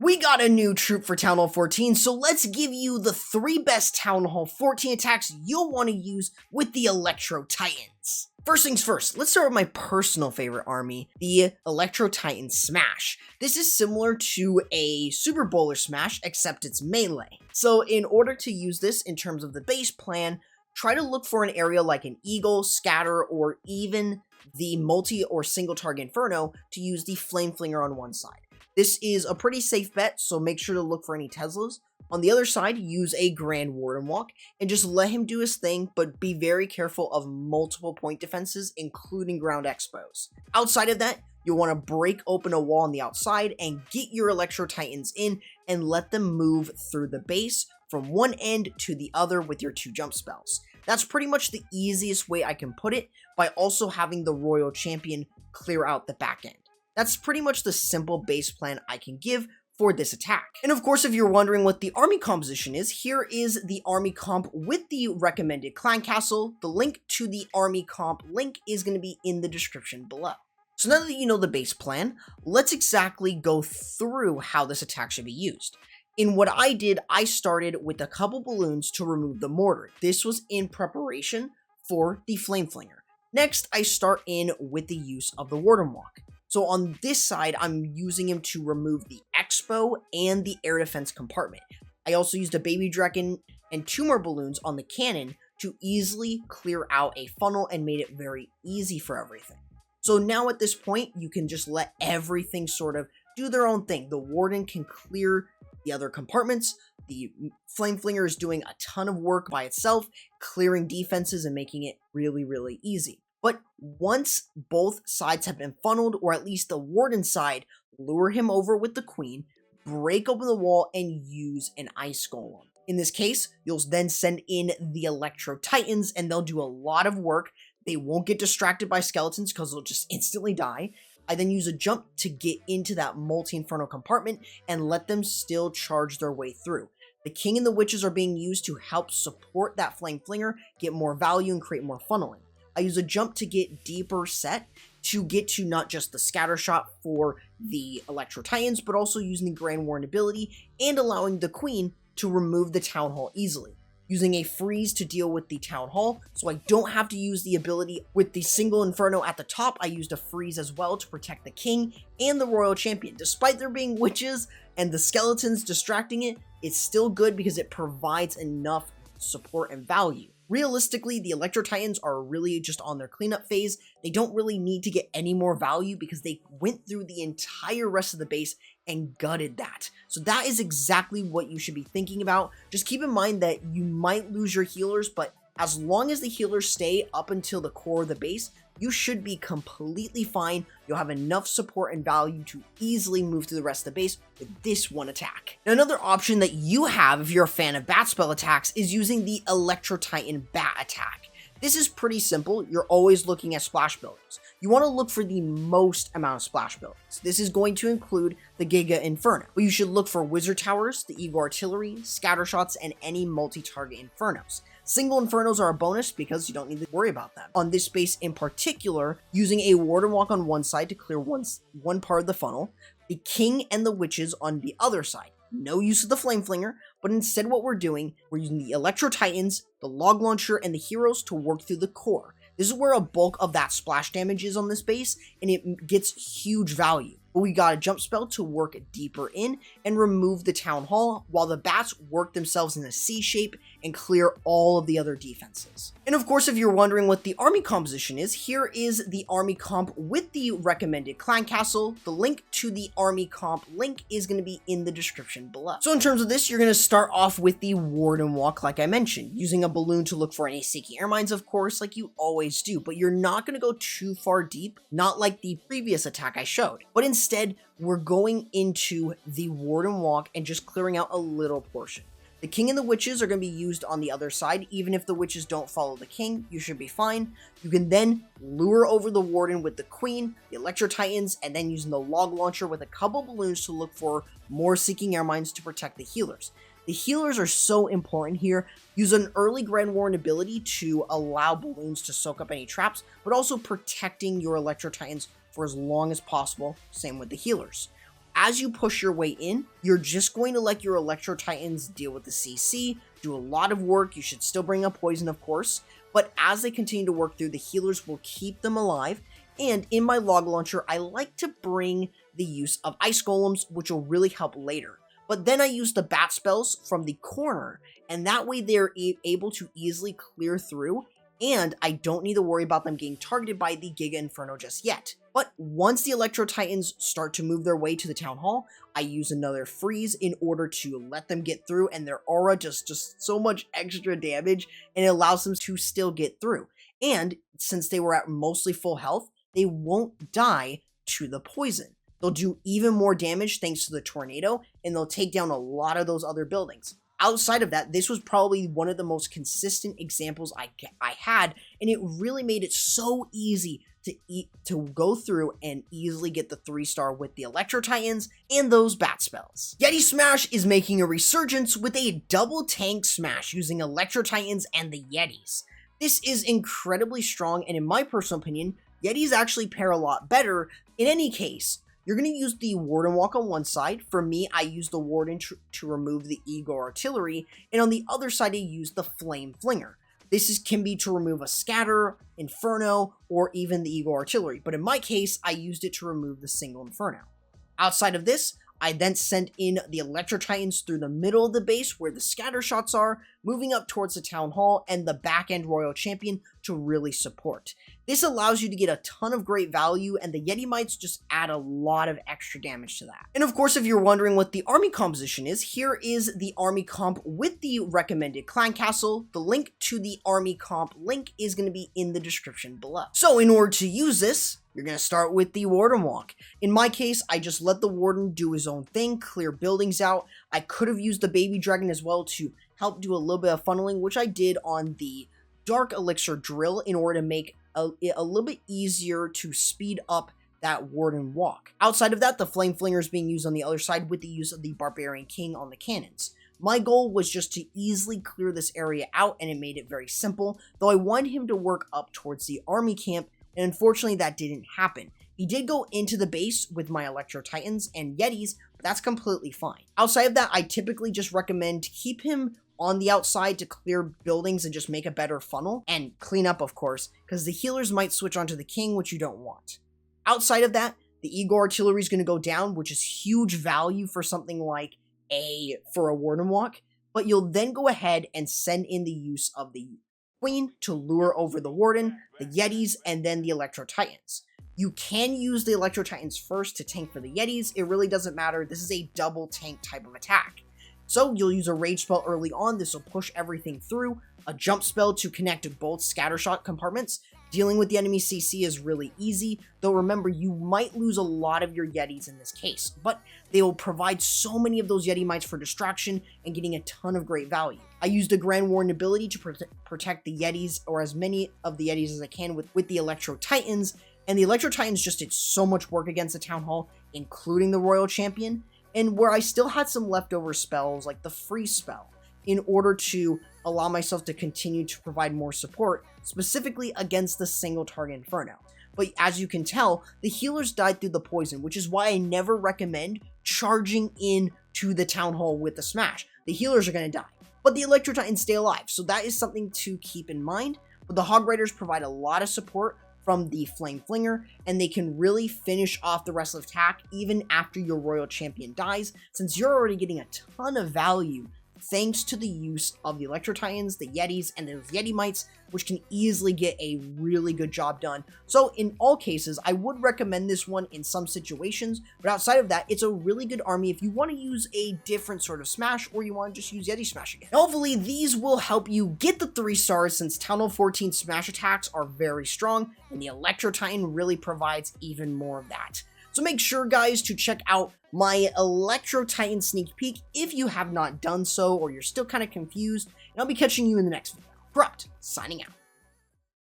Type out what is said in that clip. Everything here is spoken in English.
We got a new troop for Town Hall 14, so let's give you the 3 best Town Hall 14 attacks you'll want to use with the Electro Titans. First things first, let's start with my personal favorite army, the Electro Titan Smash. This is similar to a Super Bowler Smash, except it's melee. So in order to use this in terms of the base plan, try to look for an area like an Eagle, Scatter, or even the multi or single target Inferno to use the Flame Flinger on one side. This is a pretty safe bet, so make sure to look for any Teslas. On the other side, use a Grand Warden Walk and just let him do his thing, but be very careful of multiple point defenses, including ground expos. Outside of that, you'll want to break open a wall on the outside and get your Electro Titans in and let them move through the base from one end to the other with your 2 jump spells. That's pretty much the easiest way I can put it, by also having the Royal Champion clear out the back end. That's pretty much the simple base plan I can give for this attack. And of course, if you're wondering what the army composition is, here is the army comp with the recommended clan castle. The link to the army comp link is going to be in the description below. So now that you know the base plan, let's exactly go through how this attack should be used. In what I did, I started with a couple balloons to remove the mortar. This was in preparation for the Flame Flinger. Next, I start in with the use of the Warden Walk. So on this side, I'm using him to remove the Expo and the air defense compartment. I also used a Baby Dragon and 2 more balloons on the cannon to easily clear out a funnel and made it very easy for everything. So now at this point, you can just let everything sort of do their own thing. The Warden can clear the other compartments. The Flame Flinger is doing a ton of work by itself, clearing defenses and making it really, really easy. But once both sides have been funneled, or at least the Warden side, lure him over with the Queen, break open the wall, and use an Ice Golem. In this case, you'll then send in the Electro Titans, and they'll do a lot of work. They won't get distracted by skeletons because they'll just instantly die. I then use a jump to get into that multi-inferno compartment and let them still charge their way through. The King and the Witches are being used to help support that Flame Flinger, get more value, and create more funneling. I use a jump to get deeper set to get to not just the scatter shot for the Electro Titans, but also using the Grand Warden ability and allowing the Queen to remove the Town Hall easily. Using a freeze to deal with the Town Hall, so I don't have to use the ability with the single Inferno at the top. I used a freeze as well to protect the King and the Royal Champion. Despite there being witches and the skeletons distracting it, it's still good because it provides enough support and value. Realistically, the Electro Titans are really just on their cleanup phase. They don't really need to get any more value because they went through the entire rest of the base and gutted that. So that is exactly what you should be thinking about. Just keep in mind that you might lose your healers, but as long as the healers stay up until the core of the base, you should be completely fine. You'll have enough support and value to easily move through the rest of the base with this one attack. Now, another option that you have if you're a fan of bat spell attacks is using the Electro Titan bat attack. This is pretty simple. You're always looking at splash buildings. You want to look for the most amount of splash buildings. This is going to include the Giga Inferno, but you should look for Wizard Towers, the Eagle Artillery, Scatter Shots, and any multi-target Infernos. Single Infernos are a bonus because you don't need to worry about them. On this base in particular, using a Warden Walk on one side to clear one part of the funnel, the King and the Witches on the other side. No use of the Flame Flinger, but instead what we're doing, we're using the Electro Titans, the Log Launcher, and the Heroes to work through the core. This is where a bulk of that splash damage is on this base, and it gets huge value. But we got a jump spell to work deeper in and remove the Town Hall, while the bats work themselves in a C shape and clear all of the other defenses. And of course, if you're wondering what the army composition is, here is the army comp with the recommended clan castle. The link to the army comp link is going to be in the description below. So in terms of this, you're going to start off with the Warden Walk, like I mentioned, using a balloon to look for any seeking air mines, of course, like you always do, but you're not going to go too far deep, not like the previous attack I showed, but instead, we're going into the Warden Walk and just clearing out a little portion. The King and the Witches are going to be used on the other side. Even if the Witches don't follow the King, you should be fine. You can then lure over the Warden with the Queen, the Electro Titans, and then using the Log Launcher with a couple balloons to look for more Seeking Air Mines to protect the healers. The healers are so important here. Use an early Grand Warden ability to allow balloons to soak up any traps, but also protecting your Electro Titans for as long as possible. Same with the healers. as you push your way in, you're just going to let your Electro Titans deal with the CC, do a lot of work. You should still bring up poison, of course, but as they continue to work through, the healers will keep them alive. And in my log launcher, I like to bring the use of ice golems, which will really help later. But then I use the bat spells from the corner, and that way they're able to easily clear through, and I don't need to worry about them getting targeted by the Giga Inferno just yet. But once the Electro Titans start to move their way to the Town Hall, I use another freeze in order to let them get through, and their aura just so much extra damage, and it allows them to still get through. And since they were at mostly full health, they won't die to the poison. They'll do even more damage thanks to the tornado, and they'll take down a lot of those other buildings. Outside of that, this was probably one of the most consistent examples I had, and it really made it so easy to go through and easily get the 3-star with the Electro Titans and those bat spells. Yeti Smash is making a resurgence with a double tank smash using Electro Titans and the Yetis. This is incredibly strong, and in my personal opinion, Yetis actually pair a lot better. In any case, you're going to use the Warden Walk on one side. For me, I use the Warden to remove the Eagle Artillery, and on the other side, I use the Flame Flinger. This can be to remove a Scatter, Inferno, or even the Eagle Artillery, but in my case, I used it to remove the single Inferno. Outside of this, I then sent in the Electro Titans through the middle of the base where the scatter shots are, moving up towards the Town Hall and the back-end Royal Champion to really support. This allows you to get a ton of great value, and the Yeti Mites just add a lot of extra damage to that. And of course, if you're wondering what the army composition is, here is the army comp with the recommended clan castle. The link to the army comp link is going to be in the description below. So in order to use this, you're going to start with the Warden Walk. In my case, I just let the Warden do his own thing, clear buildings out. I could have used the Baby Dragon as well to help do a little bit of funneling, which I did on the Dark Elixir Drill in order to make it a little bit easier to speed up that Warden Walk. Outside of that, the Flame Flinger is being used on the other side with the use of the Barbarian King on the cannons. My goal was just to easily clear this area out, and it made it very simple, though I wanted him to work up towards the army camp, and unfortunately that didn't happen. He did go into the base with my Electro Titans and Yetis, but that's completely fine. Outside of that, I typically just recommend keep him on the outside to clear buildings and just make a better funnel, and clean up, of course, because the healers might switch onto the king, which you don't want. Outside of that, the Eagle Artillery is going to go down, which is huge value for something like a Warden Walk, but you'll then go ahead and send in the use of the Queen to lure over the Warden, the Yetis, and then the Electro Titans. You can use the Electro Titans first to tank for the Yetis. It really doesn't matter. This is a double tank type of attack. So you'll use a rage spell early on. This will push everything through. A jump spell to connect both scattershot compartments. Dealing with the enemy CC is really easy, though remember, you might lose a lot of your Yetis in this case, but they will provide so many of those Yeti Mites for distraction and getting a ton of great value. I used a Grand Warden ability to protect the Yetis, or as many of the Yetis as I can with the Electro Titans, and the Electro Titans just did so much work against the Town Hall, including the Royal Champion, and where I still had some leftover spells, like the Freeze spell, in order to allow myself to continue to provide more support, specifically against the single target Inferno. But as you can tell, the healers died through the poison, which is why I never recommend charging in to the Town Hall with the smash. The healers are going to die, but the Electro Titans stay alive, so that is something to keep in mind. But the Hog Riders provide a lot of support from the Flame Flinger, and they can really finish off the rest of the attack even after your Royal Champion dies, since you're already getting a ton of value thanks to the use of the Electro Titans, the Yetis, and those Yeti Mites, which can easily get a really good job done. So in all cases, I would recommend this one in some situations, but outside of that, it's a really good army if you want to use a different sort of smash, or you want to just use Yeti Smash again. Hopefully, these will help you get the 3 stars, since Town Hall 14 smash attacks are very strong, and the Electro Titan really provides even more of that. So make sure, guys, to check out my Electro Titan sneak peek if you have not done so, or you're still kind of confused, and I'll be catching you in the next video. Corrupt, signing out.